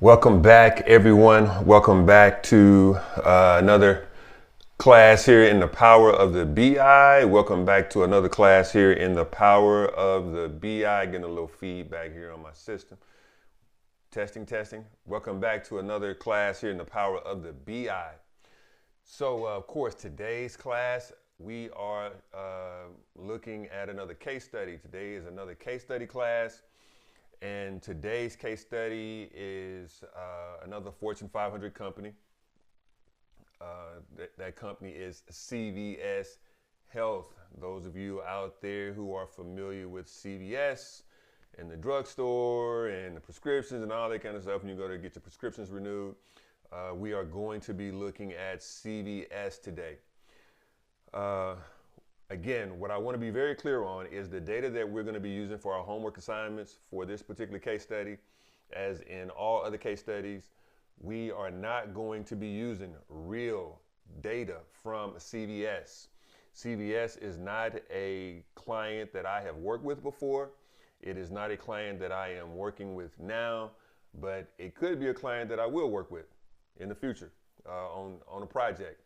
Welcome back, everyone. Welcome back to another class here in the power of the BI. Welcome back to another class here in the power of the BI. Getting a little feedback here on my system. Testing, testing. Welcome back to another class here in the power of the BI. So, of course, today's class, we are looking at another case study. Today is another case study class. And today's case study is another Fortune 500 company. That company is CVS Health. Those of you out there who are familiar with CVS and the drugstore and the prescriptions and all that kind of stuff, when you go to get your prescriptions renewed, we are going to be looking at CVS today. Again, what I want to be very clear on is the data that we're going to be using for our homework assignments for this particular case study, as in all other case studies, we are not going to be using real data from CVS. CVS is not a client that I have worked with before. It is not a client that I am working with now, but it could be a client that I will work with in the future on a project.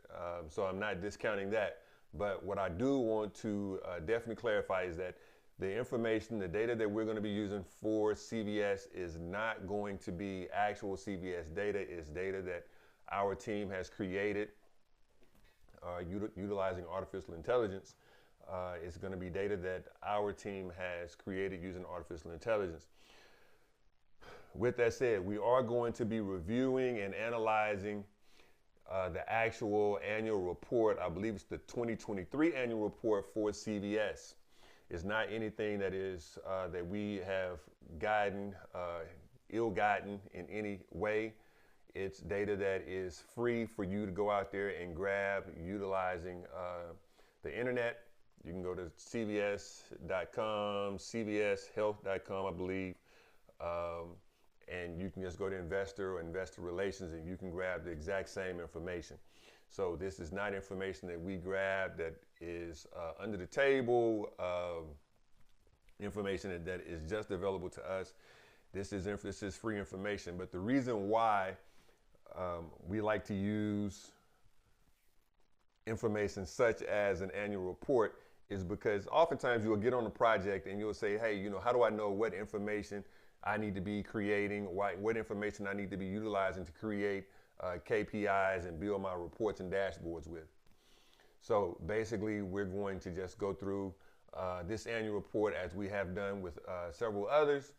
So I'm not discounting that. But what I do want to definitely clarify is that the information, the data that we're going to be using for CVS is not going to be actual CVS data. It's data that our team has created utilizing artificial intelligence. It's going to be data that our team has created using artificial intelligence. With that said, we are going to be reviewing and analyzing the actual annual report. I believe it's the 2023 annual report for CVS. It's not anything that is that we have ill-gotten in any way. It's data that is free for you to go out there and grab utilizing the internet. You can go to cvs.com, cvshealth.com, I believe. And you can just go to investor or investor relations and you can grab the exact same information. So this is not information that we grab that is under the table, information that is just available to us. This is free information. But the reason why we like to use information such as an annual report is because oftentimes you'll get on a project and you'll say, hey, how do I know what information I need to be creating, what information I need to be utilizing to create KPIs and build my reports and dashboards with. So basically, we're going to just go through this annual report as we have done with several others,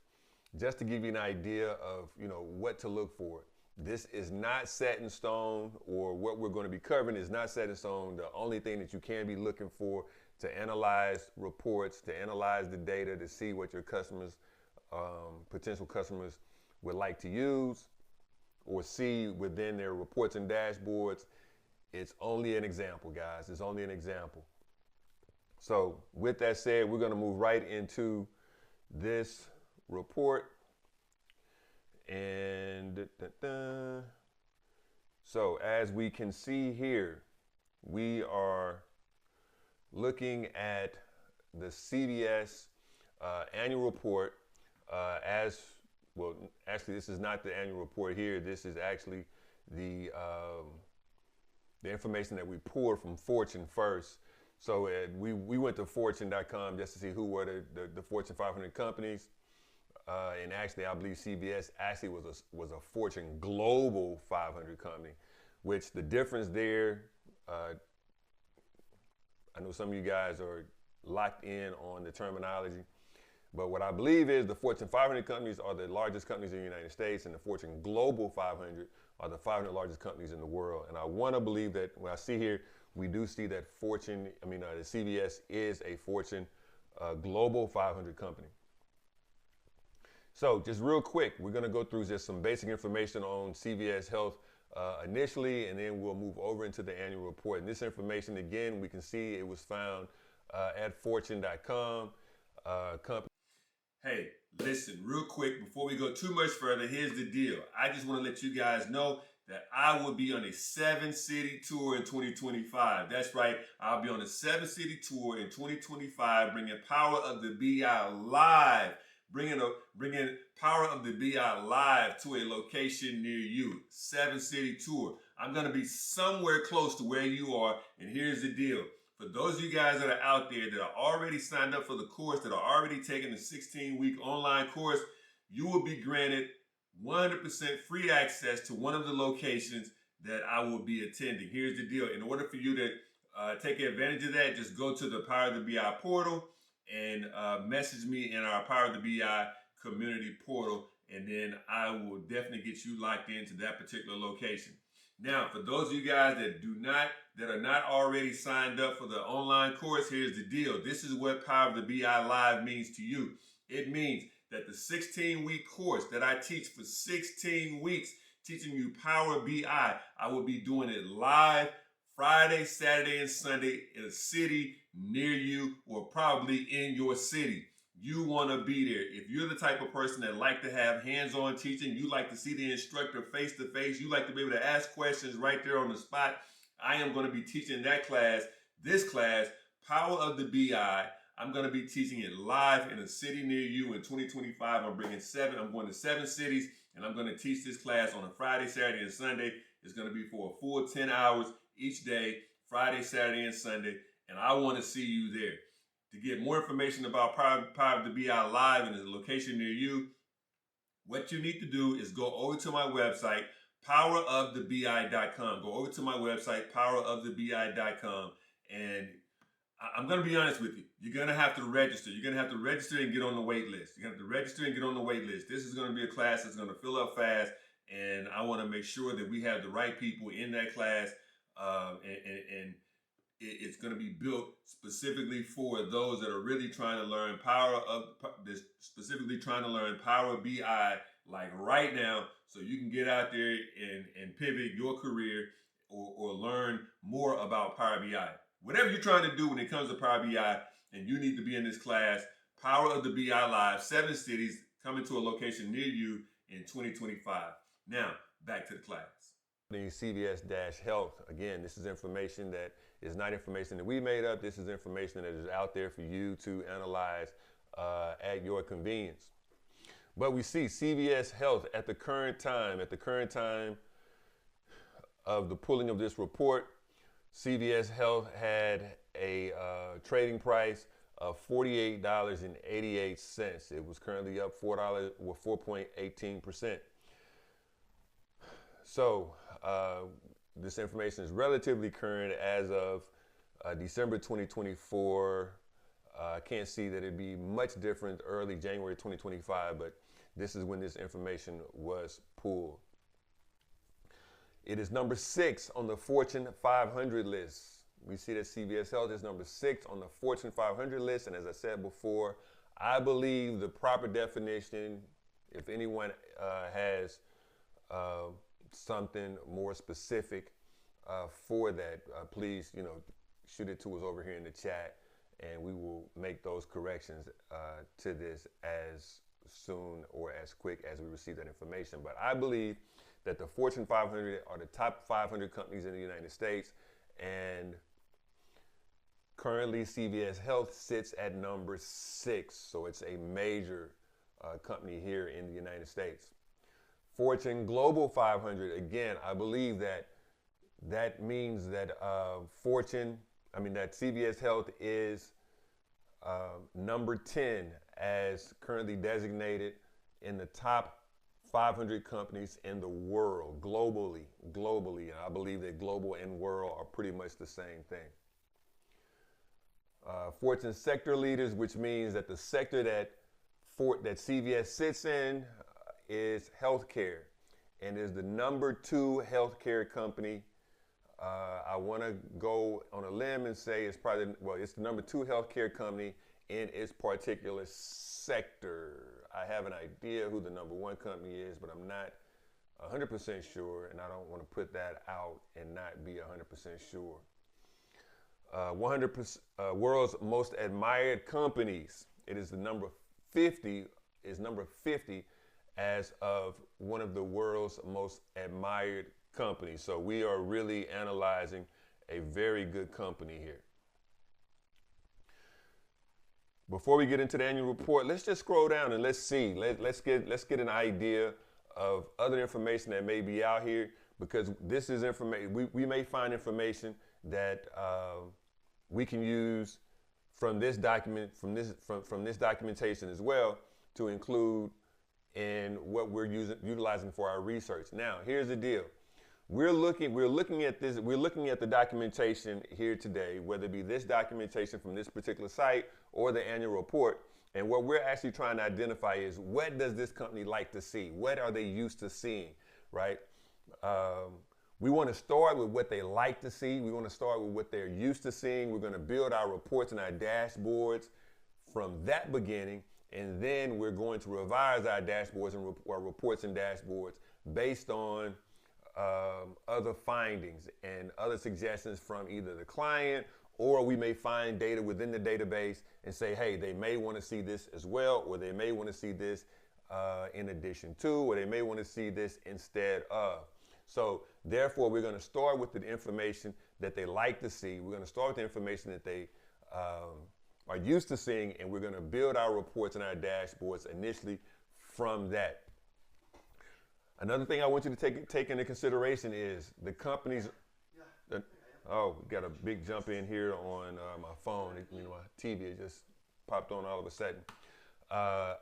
just to give you an idea of what to look for. This is not set in stone, or what we're going to be covering is not set in stone. The only thing that you can be looking for to analyze reports, to analyze the data, to see what your potential customers would like to use or see within their reports and dashboards. It's only an example, guys. It's only an example. So with that said, we're going to move right into this report. And so as we can see here, we are looking at the CVS annual report. Actually, this is not the annual report here. This is actually the information that we pulled from Fortune first. So we went to fortune.com just to see who were the Fortune 500 companies. And actually, I believe CVS actually was a Fortune Global 500 company, which the difference there, I know some of you guys are locked in on the terminology. But what I believe is the Fortune 500 companies are the largest companies in the United States, and the Fortune Global 500 are the 500 largest companies in the world. And I want to believe that when I see here, we do see that the CVS is a Fortune Global 500 company. So just real quick, we're going to go through just some basic information on CVS Health initially, and then we'll move over into the annual report. And this information, again, we can see it was found at fortune.com company. Hey, listen, real quick, before we go too much further, here's the deal. I just want to let you guys know that I will be on a 7-city tour in 2025. That's right, I'll be on a 7-city tour in 2025, bringing Power of the BI live bringing Power of the BI live to a location near you. 7-city tour. I'm going to be somewhere close to where you are. And here's the deal. For those of you guys that are out there that are already signed up for the course, that are already taking the 16-week online course, you will be granted 100% free access to one of the locations that I will be attending. Here's the deal. In order for you to take advantage of that, just go to the Power of the BI portal and message me in our Power of the BI community portal, and then I will definitely get you locked into that particular location. Now, for those of you guys that are not already signed up for the online course, here's the deal. This is what Power of the BI Live means to you. It means that the 16-week course that I teach for 16 weeks, teaching you Power BI, I will be doing it live Friday, Saturday, and Sunday in a city near you, or probably in your city. You want to be there. If you're the type of person that like to have hands-on teaching, you like to see the instructor face-to-face, you like to be able to ask questions right there on the spot, I am going to be teaching that class, this class, Power of the BI. I'm going to be teaching it live in a city near you in 2025. I'm going to 7 cities, and I'm going to teach this class on a Friday, Saturday, and Sunday. It's going to be for a full 10 hours each day, Friday, Saturday, and Sunday, and I want to see you there. To get more information about Power of the BI Live and the location near you, what you need to do is go over to my website, powerofthebi.com. Go over to my website, powerofthebi.com, and I'm going to be honest with you. You're going to have to register. You're going to have to register and get on the wait list. You're going to have to register and get on the wait list. This is going to be a class that's going to fill up fast, and I want to make sure that we have the right people in that class, and it's going to be built specifically for those that are really trying to learn specifically trying to learn Power BI like right now, so you can get out there and pivot your career or learn more about Power BI. Whatever you're trying to do when it comes to Power BI, and you need to be in this class, Power of the BI Live, 7 cities, coming to a location near you in 2025. Now, back to the class. The CVS-Health. Again, this is information that is not information that we made up. This is information that is out there for you to analyze at your convenience. But we see CVS Health at the current time of the pulling of this report, CVS Health had a trading price of $48.88. It was currently up $4 or 4.18%. So this information is relatively current as of December 2024. I can't see that it'd be much different early January 2025, but this is when this information was pulled. It is number 6 on the Fortune 500 list. We see that CVS Health is number 6 on the Fortune 500 list. And as I said before, I believe the proper definition, if anyone has something more specific for that, please, shoot it to us over here in the chat, and we will make those corrections to this as soon or as quick as we receive that information. But I believe that the Fortune 500 are the top 500 companies in the United States, and currently CVS Health sits at number 6, so it's a major company here in the United States. Fortune Global 500, again, I believe that means that that CVS Health is number 10 as currently designated in the top 500 companies in the world, globally. And I believe that global and world are pretty much the same thing. Fortune sector leaders, which means that the sector that CVS sits in is healthcare, and is the number 2 healthcare company. I want to go on a limb and say it's the number 2 healthcare company in its particular sector. I have an idea who the number 1 company is, but I'm not 100% sure, and I don't want to put that out and not be 100% sure. 100% world's most admired companies. It is the number 50. Is number 50 as of one of the world's most admired companies. So we are really analyzing a very good company here. Before we get into the annual report, let's just scroll down and let's see. Let's get an idea of other information that may be out here, because this is information. We may find information that we can use from this document, from this documentation as well, to include in what we're utilizing for our research. Now, here's the deal. We're looking at the documentation here today, whether it be this documentation from this particular site or the annual report. And what we're actually trying to identify is, what does this company like to see? What are they used to seeing, right? We want to start with what they like to see. We want to start with what they're used to seeing. We're going to build our reports and our dashboards from that beginning. And then we're going to revise our dashboards and our reports and dashboards based on other findings and other suggestions from either the client, or we may find data within the database and say, hey, they may want to see this as well, or they may want to see this in addition to, or they may want to see this instead of. So therefore, we're going to start with the information that they like to see. We're going to start with the information that they are used to seeing, and we're going to build our reports and our dashboards initially from that. Another thing I want you to take into consideration is the companies. Oh, we got a big jump in here on my phone. My TV just popped on all of a sudden.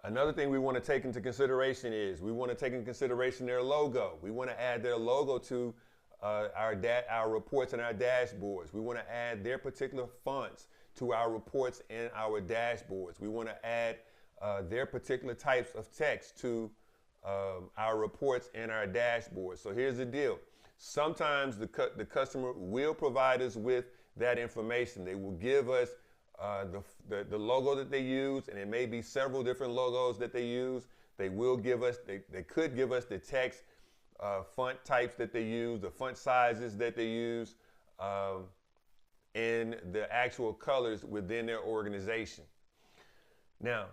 Another thing we want to take into consideration is we want to take into consideration their logo. We want to add their logo to our reports and our dashboards. We want to add their particular fonts to our reports and our dashboards. We want to add their particular types of text to our reports and our dashboards. So here's the deal. Sometimes the customer will provide us with that information. They will give us the logo that they use, and it may be several different logos that they use. They will give us, they could give us the text font types that they use, the font sizes that they use, and the actual colors within their organization. Now,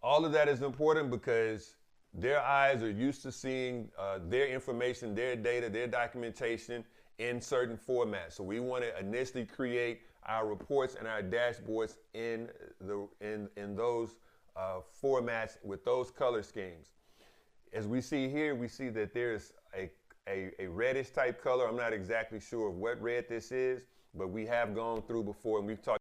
all of that is important because their eyes are used to seeing their information, their data, their documentation in certain formats. So we want to initially create our reports and our dashboards in those formats with those color schemes. As we see here, we see that there's a reddish type color. I'm not exactly sure what red this is, but we have gone through before and we've talked